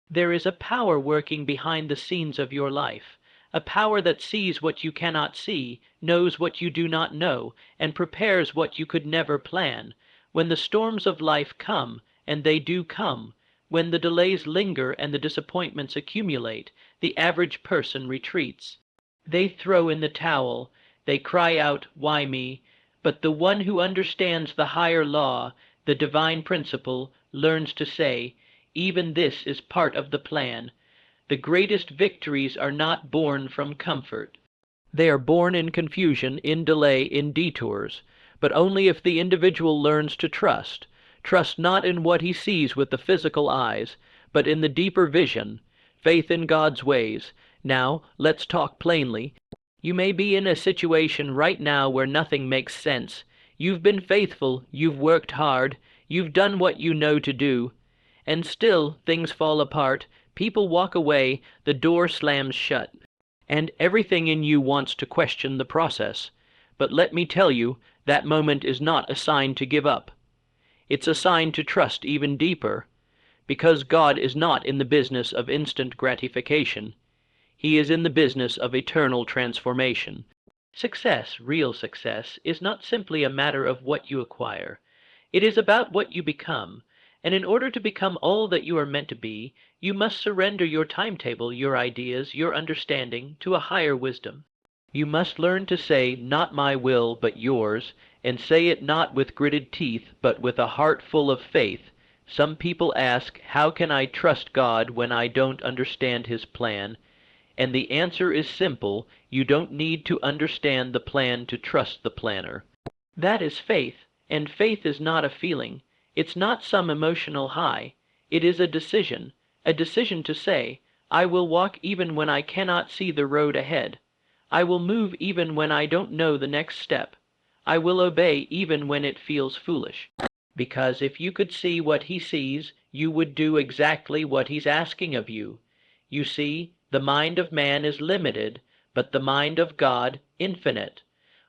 There is a power working behind the scenes of your life, a power that sees what you cannot see, knows what you do not know, and prepares what you could never plan. When the storms of life come, and they do come, when the delays linger and the disappointments accumulate, the average person retreats. They throw in the towel, they cry out, "Why me?" But the one who understands the higher law, the divine principle, learns to say, "Even this is part of the plan." The greatest victories are not born from comfort. They are born in confusion, in delay, in detours, but only if the individual learns to trust not in what he sees with the physical eyes, but in the deeper vision, faith in God's ways. Now, let's talk plainly. You may be in a situation right now where nothing makes sense. You've been faithful, you've worked hard, you've done what you know to do, and still things fall apart, people walk away, the door slams shut, and everything in you wants to question the process. But let me tell you, that moment is not a sign to give up. It's a sign to trust even deeper, because God is not in the business of instant gratification. He is in the business of eternal transformation. Success, real success, is not simply a matter of what you acquire. It is about what you become. And in order to become all that you are meant to be, you must surrender your timetable, your ideas, your understanding to a higher wisdom. You must learn to say, "Not my will, but yours," and say it not with gritted teeth, but with a heart full of faith. Some people ask, "How can I trust God when I don't understand His plan?" And the answer is simple: you don't need to understand the plan to trust the planner. That is faith, and faith is not a feeling. It's not some emotional high. It is a decision to say, "I will walk even when I cannot see the road ahead. I will move even when I don't know the next step. I will obey even when it feels foolish." Because if you could see what He sees, you would do exactly what He's asking of you. You see, the mind of man is limited, but the mind of God infinite.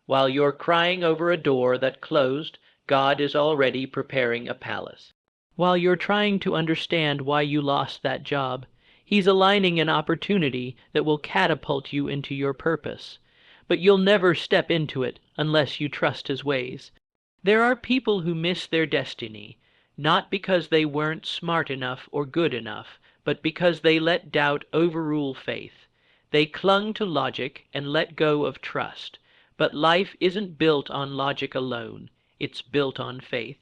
While you're crying over a door that closed, God is already preparing a palace. While you're trying to understand why you lost that job, He's aligning an opportunity that will catapult you into your purpose. But you'll never step into it unless you trust His ways. There are people who miss their destiny, not because they weren't smart enough or good enough, but because they let doubt overrule faith. They clung to logic and let go of trust. But life isn't built on logic alone. It's built on faith,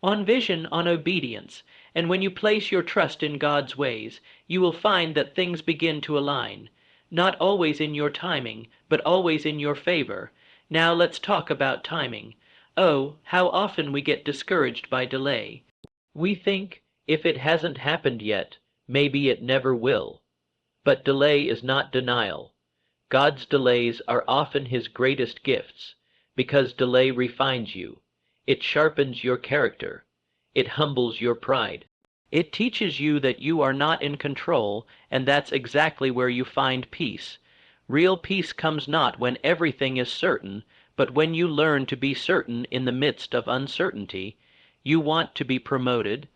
on vision, on obedience. And when you place your trust in God's ways, you will find that things begin to align. Not always in your timing, but always in your favor. Now let's talk about timing. Oh, how often we get discouraged by delay. We think, if it hasn't happened yet, maybe it never will. But delay is not denial. God's delays are often His greatest gifts, because delay refines you. It sharpens your character. It humbles your pride. It teaches you that you are not in control, and that's exactly where you find peace. Real peace comes not when everything is certain, but when you learn to be certain in the midst of uncertainty. You want to be promoted.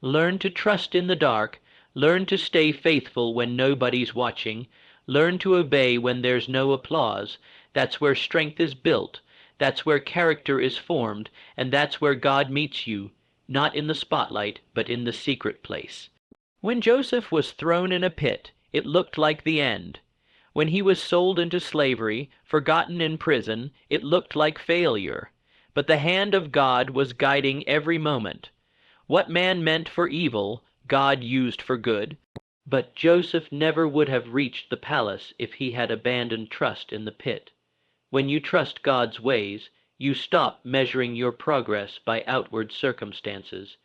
Learn to trust in the dark. Learn to stay faithful when nobody's watching. Learn to obey when there's no applause. That's where strength is built. That's where character is formed, and that's where God meets you, not in the spotlight, but in the secret place. When Joseph was thrown in a pit, it looked like the end. When he was sold into slavery, forgotten in prison, it looked like failure. But the hand of God was guiding every moment. What man meant for evil, God used for good. But Joseph never would have reached the palace if he had abandoned trust in the pit. When you trust God's ways, you stop measuring your progress by outward circumstances.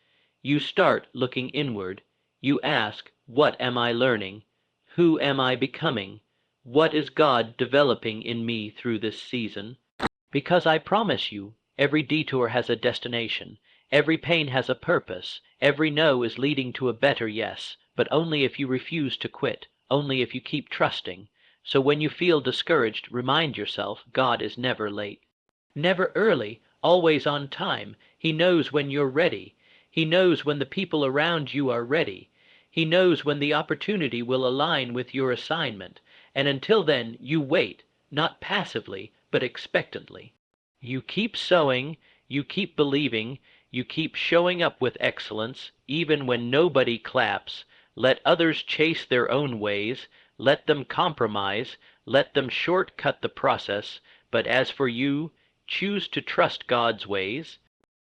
You start looking inward. You ask, "What am I learning? Who am I becoming? What is God developing in me through this season?" Because I promise you, every detour has a destination. Every pain has a purpose. Every no is leading to a better yes, but only if you refuse to quit, only if you keep trusting. So when you feel discouraged, remind yourself God is never late. Never early, always on time. He knows when you're ready. He knows when the people around you are ready. He knows when the opportunity will align with your assignment, and until then you wait, not passively, but expectantly. You keep sowing, you keep believing, you keep showing up with excellence, even when nobody claps. Let others chase their own ways, let them compromise, let them shortcut the process, but as for you, choose to trust God's ways,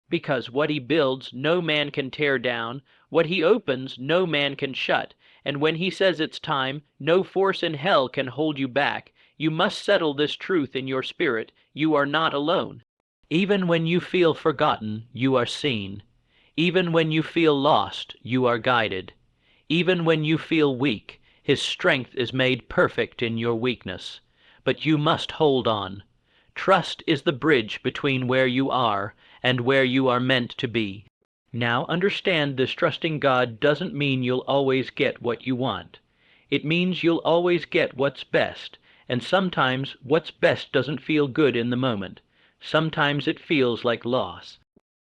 because what he builds no man can tear down, what he opens no man can shut, and when he says it's time, no force in hell can hold you back. You must settle this truth in your spirit: you are not alone. Even when you feel forgotten, you are seen. Even when you feel lost, you are guided. Even when you feel weak, his strength is made perfect in your weakness. But you must hold on. Trust is the bridge between where you are and where you are meant to be. Now understand, this trusting God doesn't mean you'll always get what you want. It means you'll always get what's best, and sometimes what's best doesn't feel good in the moment. Sometimes it feels like loss,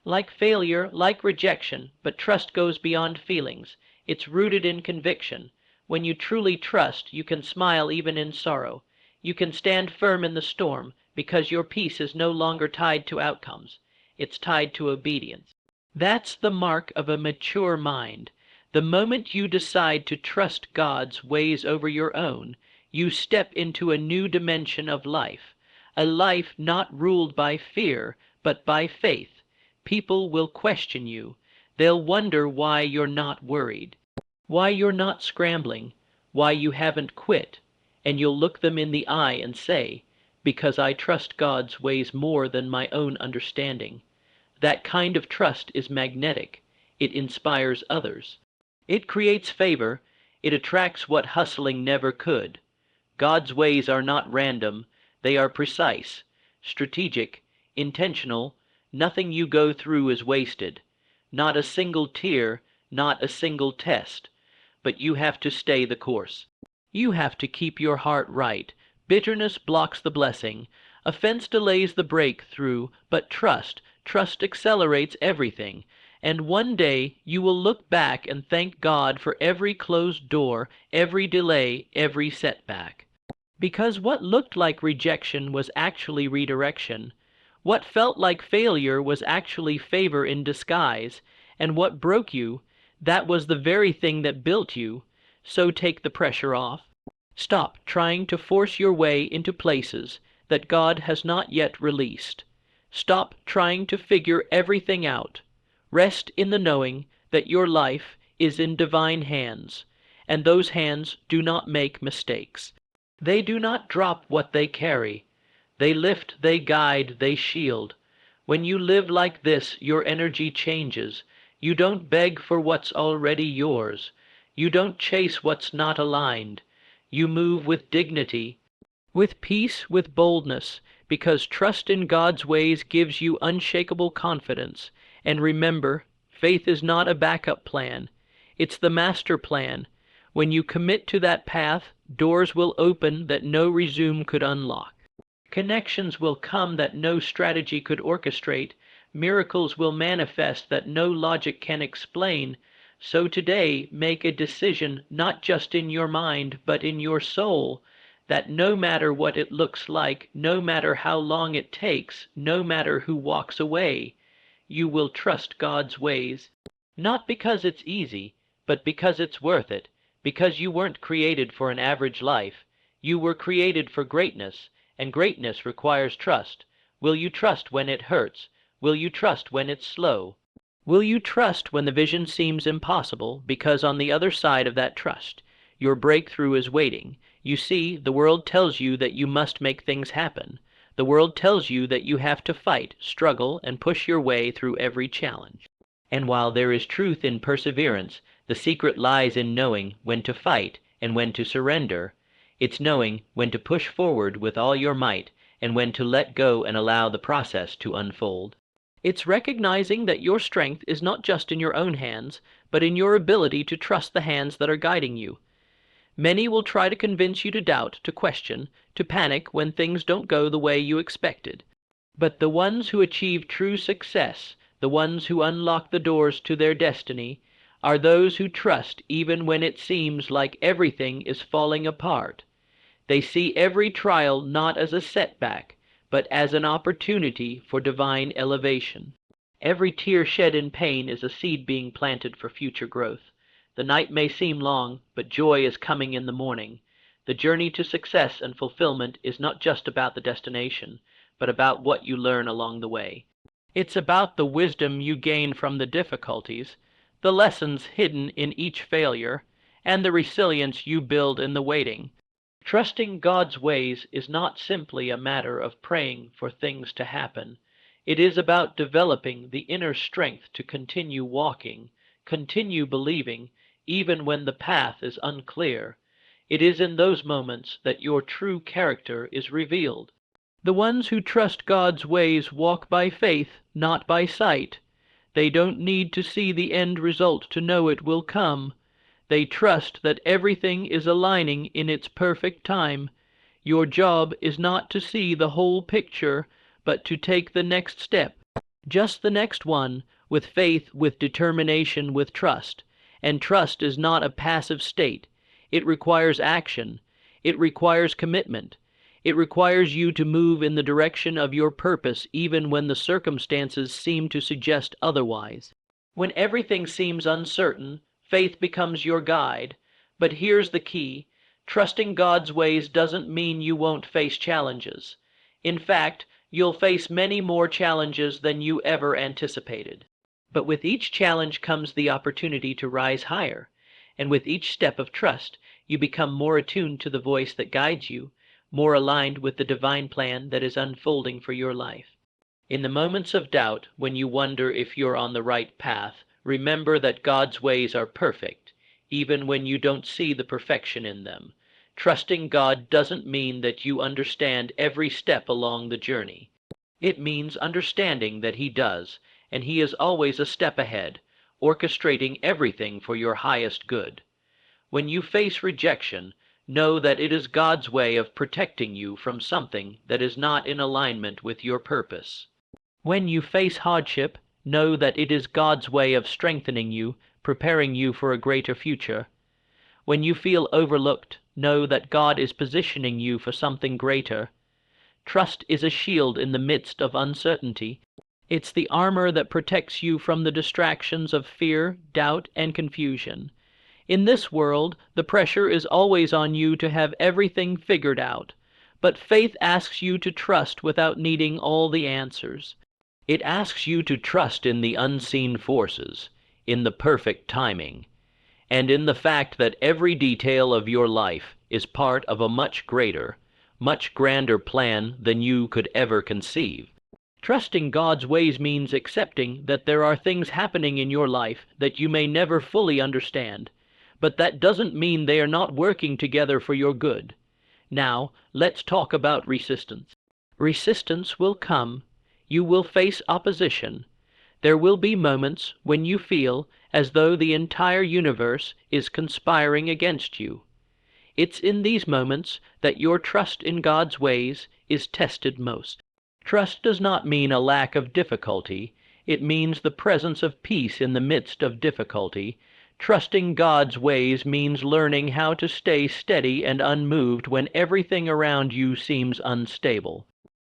like failure, like rejection, but trust goes beyond feelings. It's rooted in conviction. When you truly trust, you can smile even in sorrow. You can stand firm in the storm, because your peace is no longer tied to outcomes. It's tied to obedience. That's the mark of a mature mind. The moment you decide to trust God's ways over your own, you step into a new dimension of life, a life not ruled by fear, but by faith. People will question you. They'll wonder why you're not worried, why you're not scrambling, why you haven't quit, and you'll look them in the eye and say, "Because I trust God's ways more than my own understanding." That kind of trust is magnetic. It inspires others. It creates favor. It attracts what hustling never could. God's ways are not random. They are precise, strategic, intentional. Nothing you go through is wasted. Not a single tear, not a single test. But you have to stay the course. You have to keep your heart right. Bitterness blocks the blessing. Offense delays the breakthrough, but trust accelerates everything. And one day you will look back and thank God for every closed door, every delay, every setback. Because what looked like rejection was actually redirection. What felt like failure was actually favor in disguise. And what broke you, that was the very thing that built you. So take the pressure off. Stop trying to force your way into places that God has not yet released. Stop trying to figure everything out. Rest in the knowing that your life is in divine hands, and those hands do not make mistakes. They do not drop what they carry. They lift, they guide, they shield. When you live like this, your energy changes. You don't beg for what's already yours. You don't chase what's not aligned. You move with dignity, with peace, with boldness, because trust in God's ways gives you unshakable confidence. And remember, faith is not a backup plan. It's the master plan. When you commit to that path, doors will open that no resume could unlock. Connections will come that no strategy could orchestrate. Miracles will manifest that no logic can explain. So today, make a decision not just in your mind, but in your soul, that no matter what it looks like, no matter how long it takes, no matter who walks away, you will trust God's ways. Not because it's easy, but because it's worth it, because you weren't created for an average life. You were created for greatness, and greatness requires trust. Will you trust when it hurts? Will you trust when it's slow? Will you trust when the vision seems impossible? Because on the other side of that trust, your breakthrough is waiting. You see, the world tells you that you must make things happen. The world tells you that you have to fight, struggle, and push your way through every challenge. And while there is truth in perseverance, the secret lies in knowing when to fight and when to surrender. It's knowing when to push forward with all your might and when to let go and allow the process to unfold. It's recognizing that your strength is not just in your own hands, but in your ability to trust the hands that are guiding you. Many will try to convince you to doubt, to question, to panic when things don't go the way you expected. But the ones who achieve true success, the ones who unlock the doors to their destiny, are those who trust even when it seems like everything is falling apart. They see every trial not as a setback, but as an opportunity for divine elevation. Every tear shed in pain is a seed being planted for future growth. The night may seem long, but joy is coming in the morning. The journey to success and fulfillment is not just about the destination, but about what you learn along the way. It's about the wisdom you gain from the difficulties, the lessons hidden in each failure, and the resilience you build in the waiting. Trusting God's ways is not simply a matter of praying for things to happen. It is about developing the inner strength to continue walking, continue believing, even when the path is unclear. It is in those moments that your true character is revealed. The ones who trust God's ways walk by faith, not by sight. They don't need to see the end result to know it will come. They trust that everything is aligning in its perfect time. Your job is not to see the whole picture, but to take the next step, just the next one, with faith, with determination, with trust. And trust is not a passive state. It requires action. It requires commitment. It requires you to move in the direction of your purpose even when the circumstances seem to suggest otherwise. When everything seems uncertain, faith becomes your guide. But here's the key. Trusting God's ways doesn't mean you won't face challenges. In fact, you'll face many more challenges than you ever anticipated. But with each challenge comes the opportunity to rise higher. And with each step of trust, you become more attuned to the voice that guides you, more aligned with the divine plan that is unfolding for your life. In the moments of doubt, when you wonder if you're on the right path, remember that God's ways are perfect, even when you don't see the perfection in them. Trusting God doesn't mean that you understand every step along the journey. It means understanding that He does, and He is always a step ahead, orchestrating everything for your highest good. When you face rejection, know that it is God's way of protecting you from something that is not in alignment with your purpose. When you face hardship, know that it is God's way of strengthening you, preparing you for a greater future. When you feel overlooked, know that God is positioning you for something greater. Trust is a shield in the midst of uncertainty. It's the armor that protects you from the distractions of fear, doubt, and confusion. In this world, the pressure is always on you to have everything figured out, but faith asks you to trust without needing all the answers. It asks you to trust in the unseen forces, in the perfect timing, and in the fact that every detail of your life is part of a much greater, much grander plan than you could ever conceive. Trusting God's ways means accepting that there are things happening in your life that you may never fully understand, but that doesn't mean they are not working together for your good. Now, let's talk about resistance. Resistance will come. You will face opposition. There will be moments when you feel as though the entire universe is conspiring against you. It's in these moments that your trust in God's ways is tested most. Trust does not mean a lack of difficulty. It means the presence of peace in the midst of difficulty. Trusting God's ways means learning how to stay steady and unmoved when everything around you seems unstable.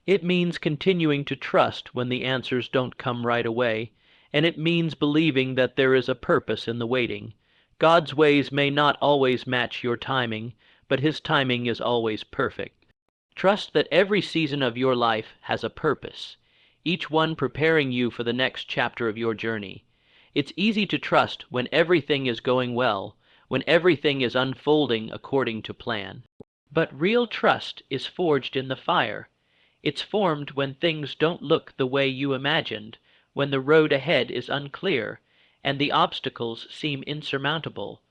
It means continuing to trust when the answers don't come right away, and it means believing that there is a purpose in the waiting. God's ways may not always match your timing, but His timing is always perfect. Trust that every season of your life has a purpose, each one preparing you for the next chapter of your journey. It's easy to trust when everything is going well, when everything is unfolding according to plan. But real trust is forged in the fire. It's formed when things don't look the way you imagined, when the road ahead is unclear, and the obstacles seem insurmountable.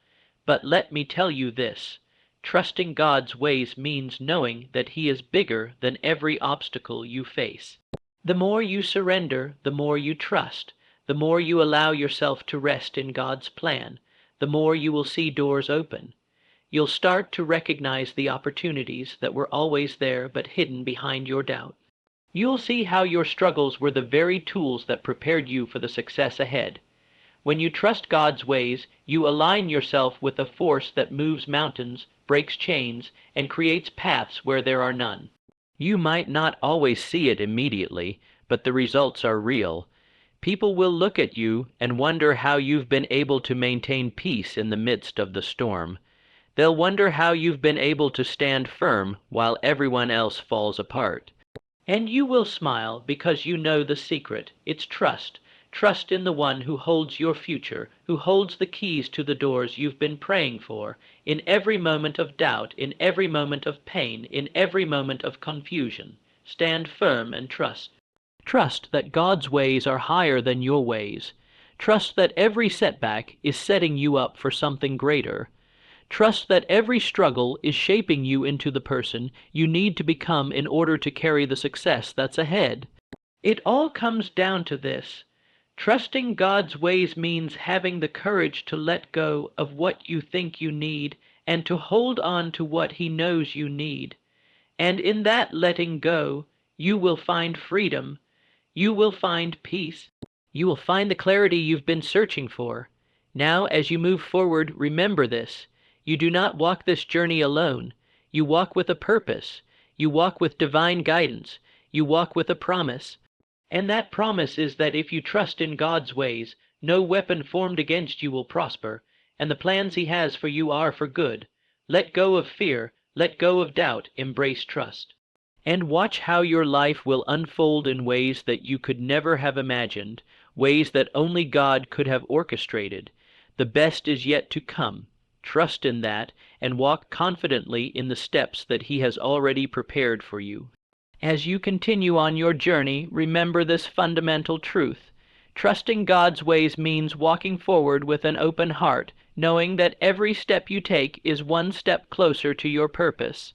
But let me tell you this, trusting God's ways means knowing that He is bigger than every obstacle you face. The more you surrender, the more you trust, the more you allow yourself to rest in God's plan, the more you will see doors open. You'll start to recognize the opportunities that were always there but hidden behind your doubt. You'll see how your struggles were the very tools that prepared you for the success ahead. When you trust God's ways, you align yourself with a force that moves mountains, breaks chains, and creates paths where there are none. You might not always see it immediately, but the results are real. People will look at you and wonder how you've been able to maintain peace in the midst of the storm. They'll wonder how you've been able to stand firm while everyone else falls apart. And you will smile because you know the secret. It's trust. Trust in the one who holds your future, who holds the keys to the doors you've been praying for, in every moment of doubt, in every moment of pain, in every moment of confusion. Stand firm and trust. Trust that God's ways are higher than your ways. Trust that every setback is setting you up for something greater. Trust that every struggle is shaping you into the person you need to become in order to carry the success that's ahead. It all comes down to this. Trusting God's ways means having the courage to let go of what you think you need and to hold on to what He knows you need. And in that letting go, you will find freedom. You will find peace. You will find the clarity you've been searching for. Now, as you move forward, remember this. You do not walk this journey alone. You walk with a purpose. You walk with divine guidance. You walk with a promise. And that promise is that if you trust in God's ways, no weapon formed against you will prosper, and the plans He has for you are for good. Let go of fear. Let go of doubt. Embrace trust. And watch how your life will unfold in ways that you could never have imagined, ways that only God could have orchestrated. The best is yet to come. Trust in that, and walk confidently in the steps that He has already prepared for you. As you continue on your journey, remember this fundamental truth. Trusting God's ways means walking forward with an open heart, knowing that every step you take is one step closer to your purpose.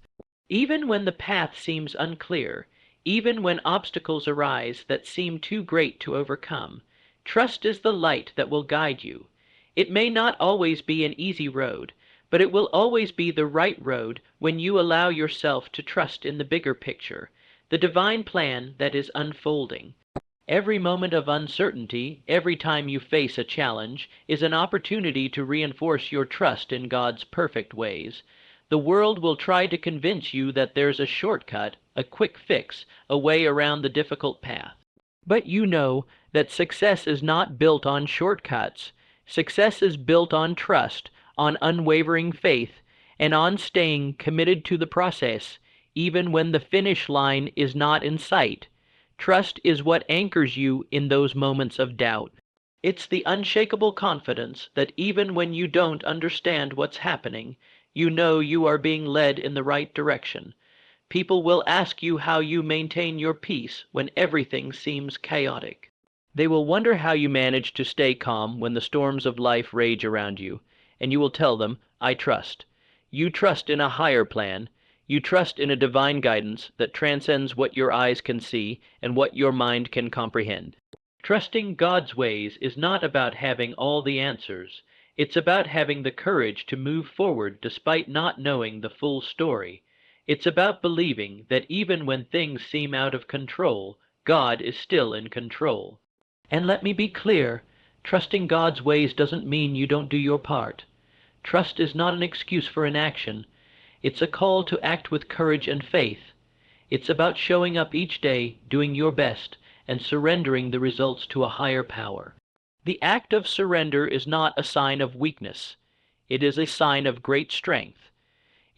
Even when the path seems unclear, even when obstacles arise that seem too great to overcome, trust is the light that will guide you. It may not always be an easy road, but it will always be the right road when you allow yourself to trust in the bigger picture, the divine plan that is unfolding. Every moment of uncertainty, every time you face a challenge, is an opportunity to reinforce your trust in God's perfect ways. The world will try to convince you that there's a shortcut, a quick fix, a way around the difficult path. But you know that success is not built on shortcuts. Success is built on trust, on unwavering faith, and on staying committed to the process, even when the finish line is not in sight. Trust is what anchors you in those moments of doubt. It's the unshakable confidence that even when you don't understand what's happening, you know you are being led in the right direction. People will ask you how you maintain your peace when everything seems chaotic. They will wonder how you manage to stay calm when the storms of life rage around you, and you will tell them, I trust. You trust in a higher plan. You trust in a divine guidance that transcends what your eyes can see and what your mind can comprehend. Trusting God's ways is not about having all the answers. It's about having the courage to move forward despite not knowing the full story. It's about believing that even when things seem out of control, God is still in control. And let me be clear, trusting God's ways doesn't mean you don't do your part. Trust is not an excuse for inaction. It's a call to act with courage and faith. It's about showing up each day, doing your best, and surrendering the results to a higher power. The act of surrender is not a sign of weakness. It is a sign of great strength.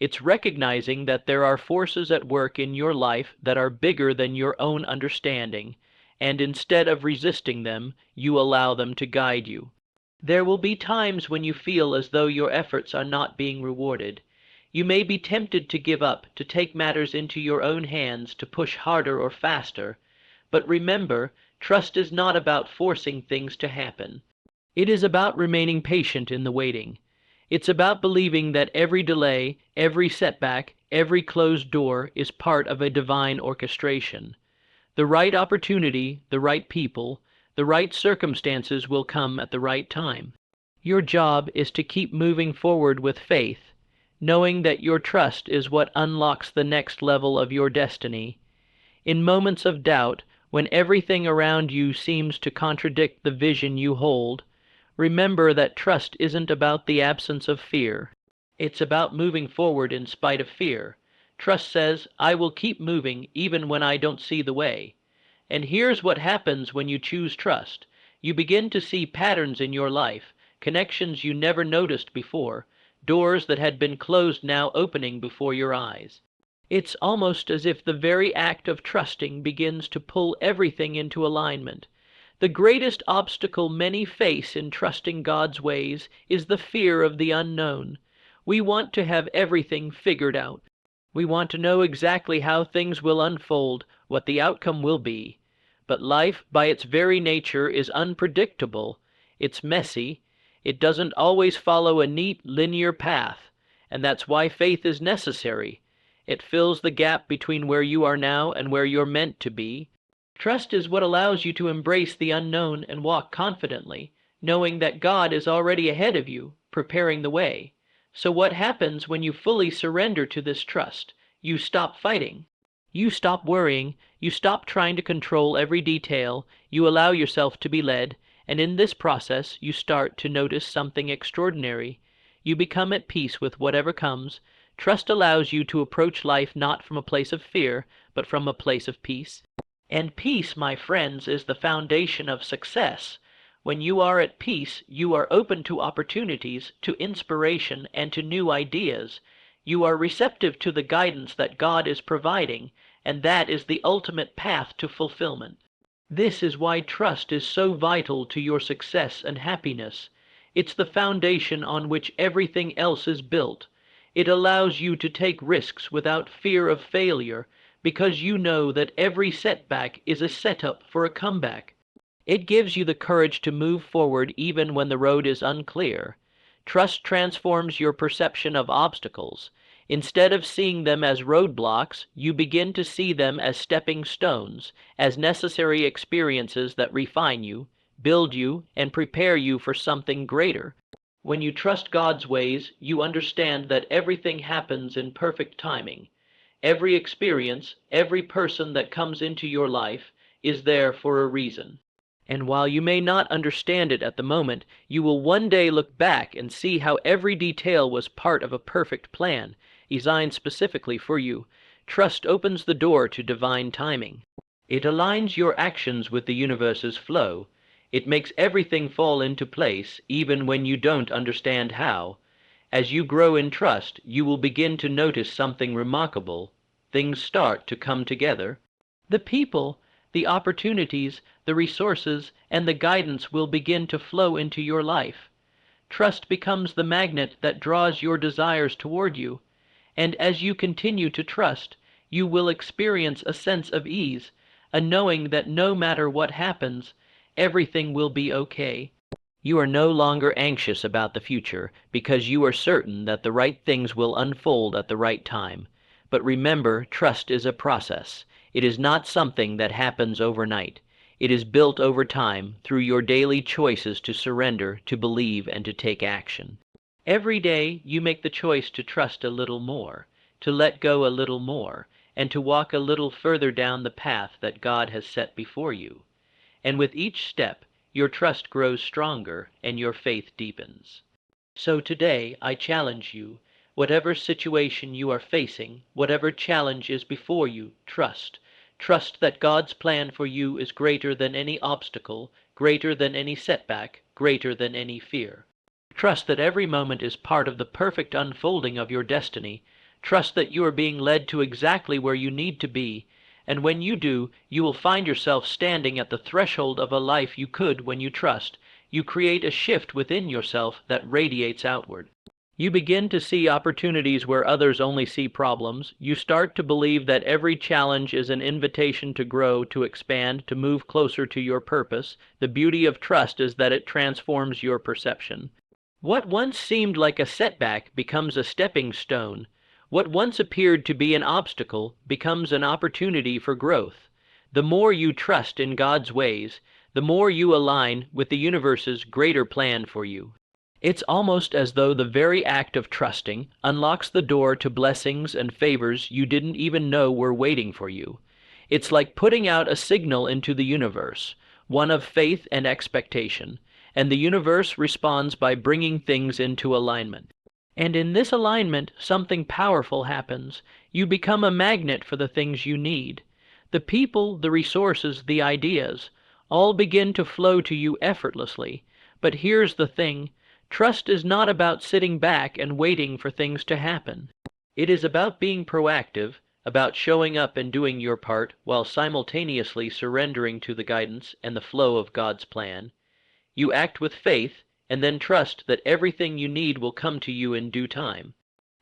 It's recognizing that there are forces at work in your life that are bigger than your own understanding, and instead of resisting them, you allow them to guide you. There will be times when you feel as though your efforts are not being rewarded. You may be tempted to give up, to take matters into your own hands, to push harder or faster. But remember, trust is not about forcing things to happen. It is about remaining patient in the waiting. It's about believing that every delay, every setback, every closed door is part of a divine orchestration. The right opportunity, the right people, the right circumstances will come at the right time. Your job is to keep moving forward with faith, knowing that your trust is what unlocks the next level of your destiny. In moments of doubt, when everything around you seems to contradict the vision you hold, Remember that trust isn't about the absence of fear. It's about moving forward in spite of fear. Trust says, I will keep moving even when I don't see the way. And here's what happens when you choose trust. You begin to see patterns in your life, connections you never noticed before, doors that had been closed now opening before your eyes. It's almost as if the very act of trusting begins to pull everything into alignment. The greatest obstacle many face in trusting God's ways is the fear of the unknown. We want to have everything figured out. We want to know exactly how things will unfold, what the outcome will be. But life, by its very nature, is unpredictable. It's messy. It doesn't always follow a neat, linear path. And that's why faith is necessary. It fills the gap between where you are now and where you're meant to be. Trust is what allows you to embrace the unknown and walk confidently, knowing that God is already ahead of you, preparing the way. So what happens when you fully surrender to this trust? You stop fighting. You stop worrying. You stop trying to control every detail. You allow yourself to be led, and in this process you start to notice something extraordinary. You become at peace with whatever comes. Trust allows you to approach life not from a place of fear, but from a place of peace. And peace, my friends, is the foundation of success. When you are at peace, you are open to opportunities, to inspiration, and to new ideas. You are receptive to the guidance that God is providing, and that is the ultimate path to fulfillment. This is why trust is so vital to your success and happiness. It's the foundation on which everything else is built. It allows you to take risks without fear of failure, because you know that every setback is a setup for a comeback. It gives you the courage to move forward even when the road is unclear. Trust transforms your perception of obstacles. Instead of seeing them as roadblocks, you begin to see them as stepping stones, as necessary experiences that refine you, build you, and prepare you for something greater. When you trust God's ways, you understand that everything happens in perfect timing. Every experience, every person that comes into your life is there for a reason. And while you may not understand it at the moment, you will one day look back and see how every detail was part of a perfect plan, designed specifically for you. Trust opens the door to divine timing. It aligns your actions with the universe's flow. It makes everything fall into place, even when you don't understand how. As you grow in trust, you will begin to notice something remarkable. Things start to come together. The people, the opportunities, the resources, and the guidance will begin to flow into your life. Trust becomes the magnet that draws your desires toward you, and as you continue to trust, you will experience a sense of ease, a knowing that no matter what happens, everything will be okay. You are no longer anxious about the future because you are certain that the right things will unfold at the right time. But remember, trust is a process. It is not something that happens overnight. It is built over time through your daily choices to surrender, to believe, and to take action. Every day you make the choice to trust a little more, to let go a little more, and to walk a little further down the path that God has set before you. And with each step, your trust grows stronger and your faith deepens. So today I challenge you, whatever situation you are facing, whatever challenge is before you, trust. Trust that God's plan for you is greater than any obstacle, greater than any setback, greater than any fear. Trust that every moment is part of the perfect unfolding of your destiny. Trust that you are being led to exactly where you need to be, and when you do, you will find yourself standing at the threshold of a life you could when you trust. You create a shift within yourself that radiates outward. You begin to see opportunities where others only see problems. You start to believe that every challenge is an invitation to grow, to expand, to move closer to your purpose. The beauty of trust is that it transforms your perception. What once seemed like a setback becomes a stepping stone. What once appeared to be an obstacle becomes an opportunity for growth. The more you trust in God's ways, the more you align with the universe's greater plan for you. It's almost as though the very act of trusting unlocks the door to blessings and favors you didn't even know were waiting for you. It's like putting out a signal into the universe, one of faith and expectation. and the universe responds by bringing things into alignment. And in this alignment, something powerful happens. You become a magnet for the things you need. The people, the resources, the ideas, all begin to flow to you effortlessly. But here's the thing: trust is not about sitting back and waiting for things to happen. It is about being proactive, about showing up and doing your part while simultaneously surrendering to the guidance and the flow of God's plan. You act with faith and then trust that everything you need will come to you in due time.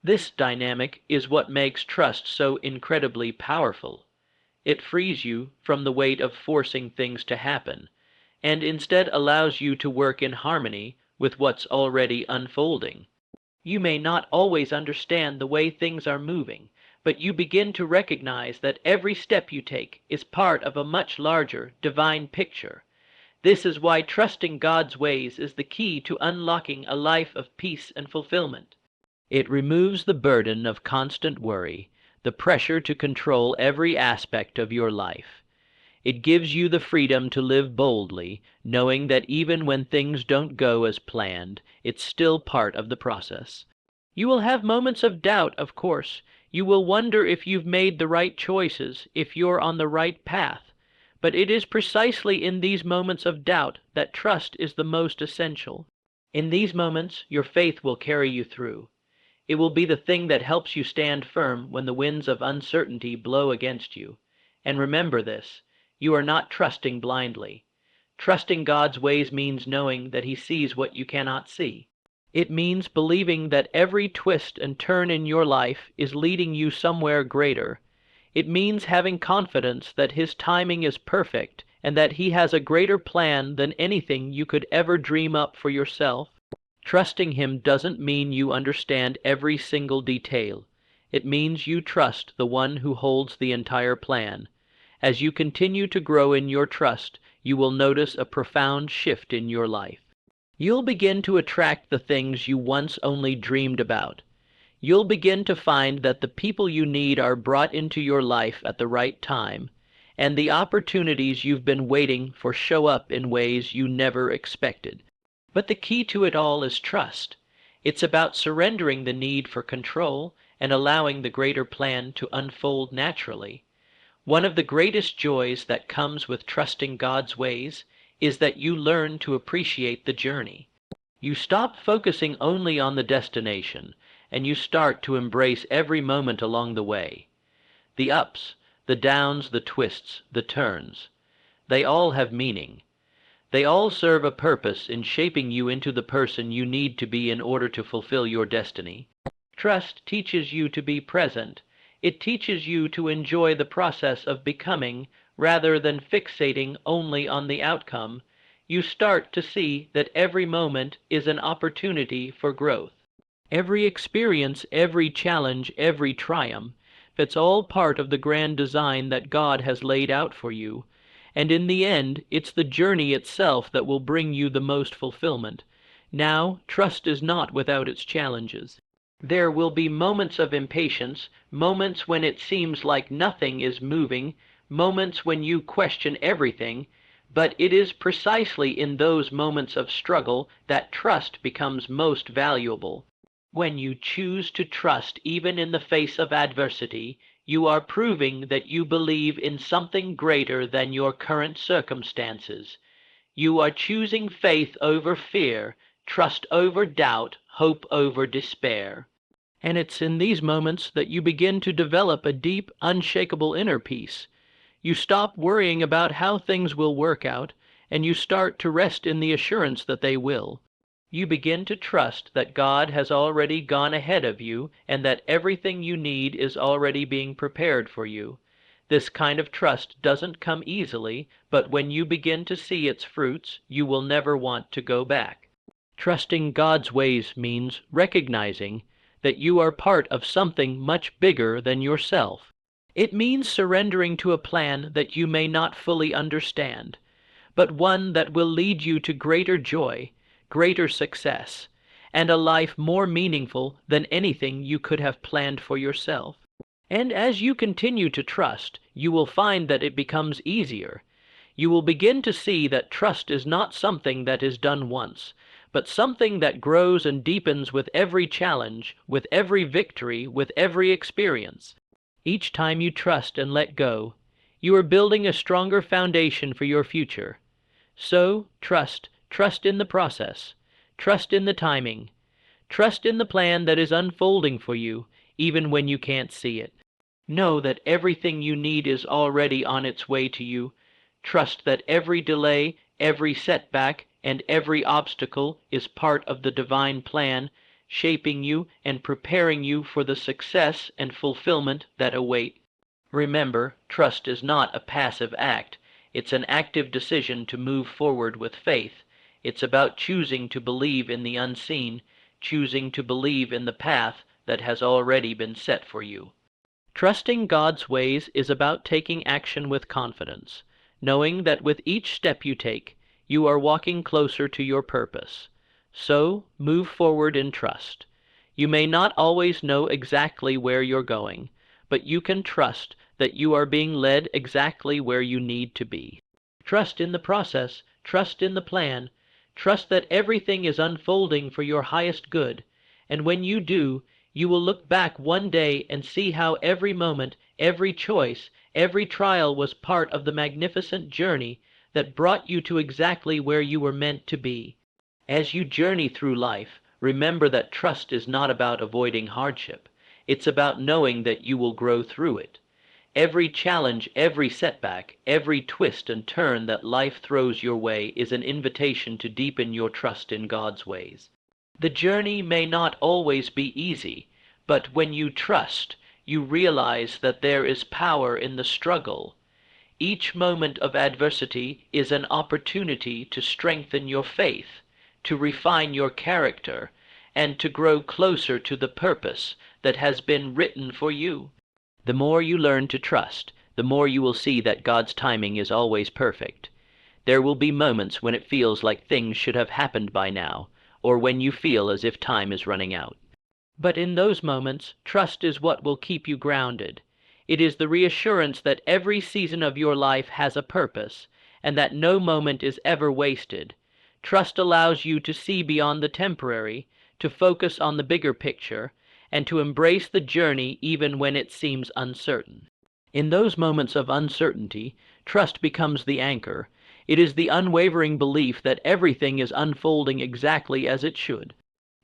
This dynamic is what makes trust so incredibly powerful. It frees you from the weight of forcing things to happen, and instead allows you to work in harmony with what's already unfolding. You may not always understand the way things are moving, but you begin to recognize that every step you take is part of a much larger, divine picture. This is why trusting God's ways is the key to unlocking a life of peace and fulfillment. It removes the burden of constant worry, the pressure to control every aspect of your life. It gives you the freedom to live boldly, knowing that even when things don't go as planned, it's still part of the process. You will have moments of doubt, of course. You will wonder if you've made the right choices, if you're on the right path. But it is precisely in these moments of doubt that trust is the most essential. In these moments, your faith will carry you through. It will be the thing that helps you stand firm when the winds of uncertainty blow against you. And remember this: you are not trusting blindly. Trusting God's ways means knowing that He sees what you cannot see. It means believing that every twist and turn in your life is leading you somewhere greater. It means having confidence that His timing is perfect and that He has a greater plan than anything you could ever dream up for yourself. Trusting Him doesn't mean you understand every single detail. It means you trust the one who holds the entire plan. As you continue to grow in your trust, you will notice a profound shift in your life. You'll begin to attract the things you once only dreamed about. You'll begin to find that the people you need are brought into your life at the right time, and the opportunities you've been waiting for show up in ways you never expected. But the key to it all is trust. It's about surrendering the need for control and allowing the greater plan to unfold naturally. One of the greatest joys that comes with trusting God's ways is that you learn to appreciate the journey. You stop focusing only on the destination, and you start to embrace every moment along the way. The ups, the downs, the twists, the turns, they all have meaning. They all serve a purpose in shaping you into the person you need to be in order to fulfill your destiny. Trust teaches you to be present. It teaches you to enjoy the process of becoming rather than fixating only on the outcome. You start to see that every moment is an opportunity for growth. Every experience, every challenge, every triumph, it's all part of the grand design that God has laid out for you. And in the end, it's the journey itself that will bring you the most fulfillment. Now, trust is not without its challenges. There will be moments of impatience, moments when it seems like nothing is moving, moments when you question everything, but it is precisely in those moments of struggle that trust becomes most valuable. When you choose to trust even in the face of adversity, you are proving that you believe in something greater than your current circumstances. You are choosing faith over fear, trust over doubt, hope over despair. And it's in these moments that you begin to develop a deep, unshakable inner peace. You stop worrying about how things will work out, and you start to rest in the assurance that they will. You begin to trust that God has already gone ahead of you and that everything you need is already being prepared for you. This kind of trust doesn't come easily, but when you begin to see its fruits, you will never want to go back. Trusting God's ways means recognizing that you are part of something much bigger than yourself. It means surrendering to a plan that you may not fully understand, but one that will lead you to greater joy, greater success, and a life more meaningful than anything you could have planned for yourself. And as you continue to trust, you will find that it becomes easier. You will begin to see that trust is not something that is done once, but something that grows and deepens with every challenge, with every victory, with every experience. Each time you trust and let go, you are building a stronger foundation for your future. So, trust in the process, trust in the timing, trust in the plan that is unfolding for you, even when you can't see it. Know that everything you need is already on its way to you. Trust that every delay, every setback, and every obstacle is part of the divine plan, shaping you and preparing you for the success and fulfillment that await. Remember, trust is not a passive act. It's an active decision to move forward with faith. It's about choosing to believe in the unseen, choosing to believe in the path that has already been set for you. Trusting God's ways is about taking action with confidence, knowing that with each step you take, you are walking closer to your purpose. So, move forward in trust. You may not always know exactly where you're going, but you can trust that you are being led exactly where you need to be. Trust in the process, trust in the plan, trust that everything is unfolding for your highest good, and when you do, you will look back one day and see how every moment, every choice, every trial was part of the magnificent journey that brought you to exactly where you were meant to be. As you journey through life, remember that trust is not about avoiding hardship. It's about knowing that you will grow through it. Every challenge, every setback, every twist and turn that life throws your way is an invitation to deepen your trust in God's ways. The journey may not always be easy, but when you trust, you realize that there is power in the struggle. Each moment of adversity is an opportunity to strengthen your faith, to refine your character, and to grow closer to the purpose that has been written for you. The more you learn to trust, the more you will see that God's timing is always perfect. There will be moments when it feels like things should have happened by now, or when you feel as if time is running out. But in those moments, trust is what will keep you grounded. It is the reassurance that every season of your life has a purpose, and that no moment is ever wasted. Trust allows you to see beyond the temporary, to focus on the bigger picture, and to embrace the journey even when it seems uncertain. In those moments of uncertainty, trust becomes the anchor. It is the unwavering belief that everything is unfolding exactly as it should.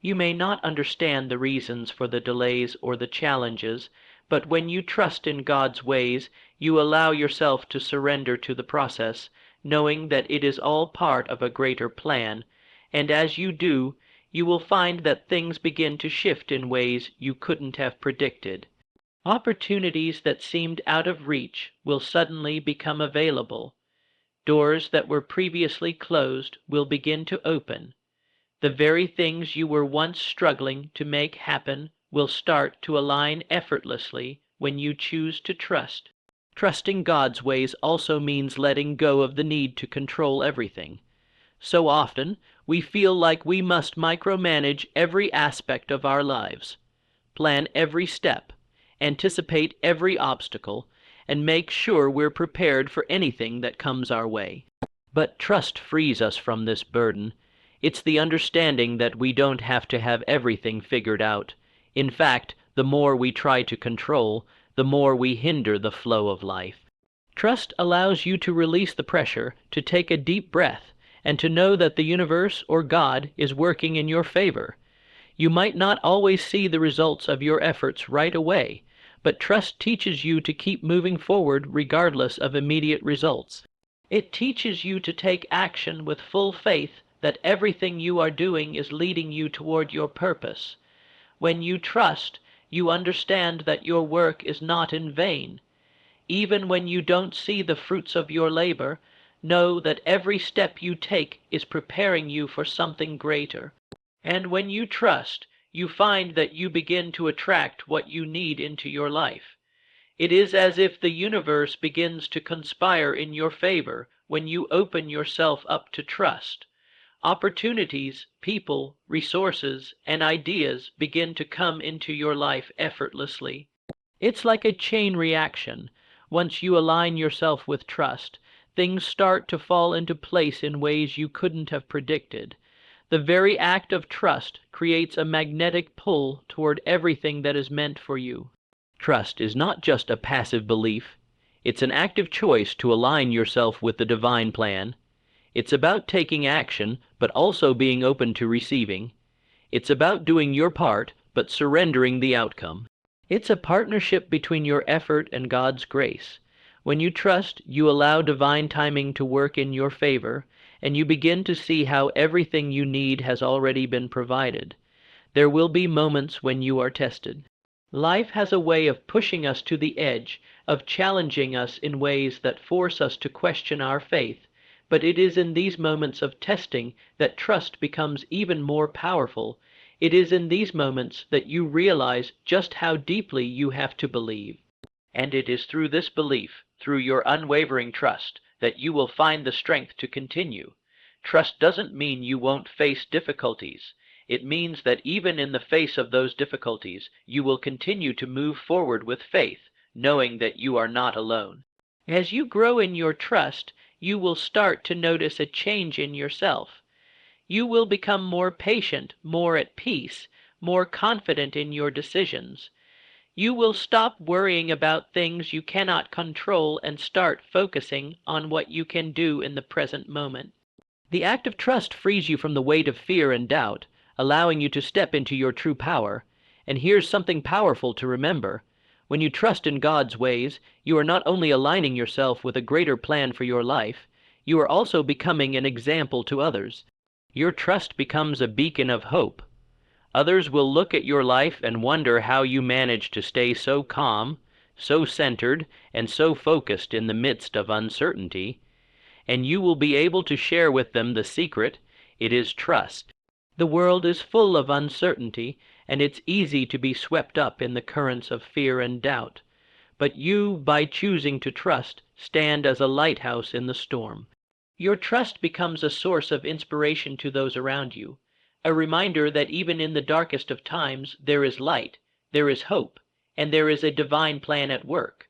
You may not understand the reasons for the delays or the challenges, but when you trust in God's ways, you allow yourself to surrender to the process, knowing that it is all part of a greater plan, and as you do, you will find that things begin to shift in ways you couldn't have predicted. Opportunities that seemed out of reach will suddenly become available. Doors that were previously closed will begin to open. The very things you were once struggling to make happen will start to align effortlessly when you choose to trust. Trusting God's ways also means letting go of the need to control everything. So often, we feel like we must micromanage every aspect of our lives, plan every step, anticipate every obstacle, and make sure we're prepared for anything that comes our way. But trust frees us from this burden. It's the understanding that we don't have to have everything figured out. In fact, the more we try to control, the more we hinder the flow of life. Trust allows you to release the pressure, to take a deep breath, and to know that the universe or God is working in your favor. You might not always see the results of your efforts right away, but trust teaches you to keep moving forward regardless of immediate results. It teaches you to take action with full faith that everything you are doing is leading you toward your purpose. When you trust, you understand that your work is not in vain. Even when you don't see the fruits of your labor, know that every step you take is preparing you for something greater. And when you trust, you find that you begin to attract what you need into your life. It is as if the universe begins to conspire in your favor when you open yourself up to trust. Opportunities, people, resources, and ideas begin to come into your life effortlessly. It's like a chain reaction. Once you align yourself with trust, things start to fall into place in ways you couldn't have predicted. The very act of trust creates a magnetic pull toward everything that is meant for you. Trust is not just a passive belief. It's an active choice to align yourself with the divine plan. It's about taking action, but also being open to receiving. It's about doing your part, but surrendering the outcome. It's a partnership between your effort and God's grace. When you trust, you allow divine timing to work in your favor, and you begin to see how everything you need has already been provided. There will be moments when you are tested. Life has a way of pushing us to the edge, of challenging us in ways that force us to question our faith, but it is in these moments of testing that trust becomes even more powerful. It is in these moments that you realize just how deeply you have to believe. And it is through this belief, through your unwavering trust, that you will find the strength to continue. Trust doesn't mean you won't face difficulties. It means that even in the face of those difficulties, you will continue to move forward with faith, knowing that you are not alone. As you grow in your trust, you will start to notice a change in yourself. You will become more patient, more at peace, more confident in your decisions. You will stop worrying about things you cannot control and start focusing on what you can do in the present moment. The act of trust frees you from the weight of fear and doubt, allowing you to step into your true power. And here's something powerful to remember. When you trust in God's ways, you are not only aligning yourself with a greater plan for your life, you are also becoming an example to others. Your trust becomes a beacon of hope. Others will look at your life and wonder how you manage to stay so calm, so centered, and so focused in the midst of uncertainty. And you will be able to share with them the secret. It is trust. The world is full of uncertainty, and it's easy to be swept up in the currents of fear and doubt. But you, by choosing to trust, stand as a lighthouse in the storm. Your trust becomes a source of inspiration to those around you, a reminder that even in the darkest of times there is light, there is hope, and there is a divine plan at work.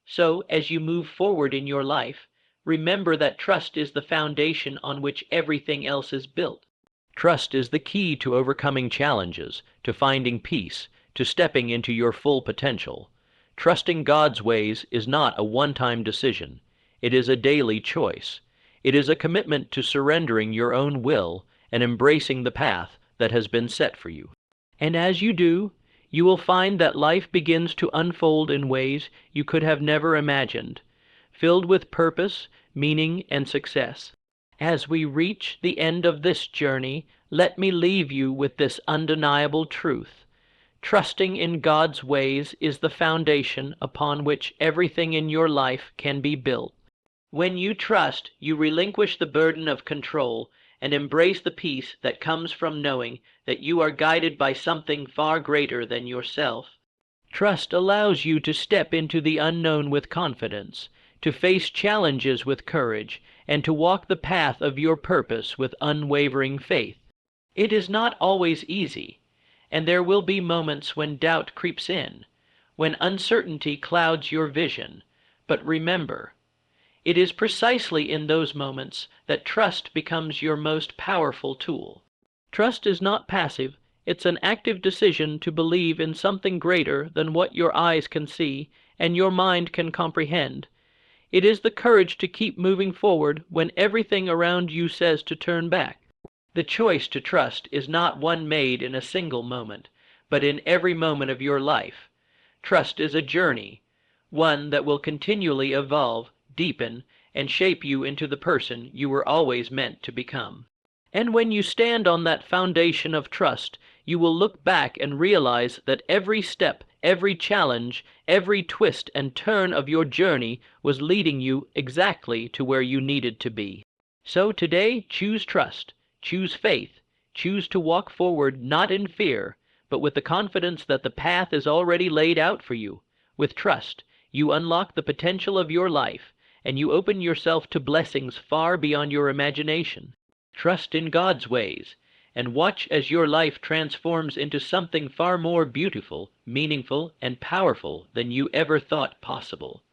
So, as you move forward in your life, remember that trust is the foundation on which everything else is built. Trust is the key to overcoming challenges, to finding peace, to stepping into your full potential. Trusting God's ways is not a one-time decision. It is a daily choice. It is a commitment to surrendering your own will and embracing the path that has been set for you. And as you do, you will find that life begins to unfold in ways you could have never imagined, filled with purpose, meaning, and success. As we reach the end of this journey, let me leave you with this undeniable truth. Trusting in God's ways is the foundation upon which everything in your life can be built. When you trust, you relinquish the burden of control and embrace the peace that comes from knowing that you are guided by something far greater than yourself. Trust allows you to step into the unknown with confidence, to face challenges with courage, and to walk the path of your purpose with unwavering faith. It is not always easy, and there will be moments when doubt creeps in, when uncertainty clouds your vision. But remember, it is precisely in those moments that trust becomes your most powerful tool. Trust is not passive. It's an active decision to believe in something greater than what your eyes can see and your mind can comprehend. It is the courage to keep moving forward when everything around you says to turn back. The choice to trust is not one made in a single moment, but in every moment of your life. Trust is a journey, one that will continually evolve, deepen, and shape you into the person you were always meant to become. And when you stand on that foundation of trust, you will look back and realize that every step, every challenge, every twist and turn of your journey was leading you exactly to where you needed to be. So today, choose trust, choose faith, choose to walk forward not in fear, but with the confidence that the path is already laid out for you. With trust, you unlock the potential of your life, and you open yourself to blessings far beyond your imagination. Trust in God's ways, and watch as your life transforms into something far more beautiful, meaningful, and powerful than you ever thought possible.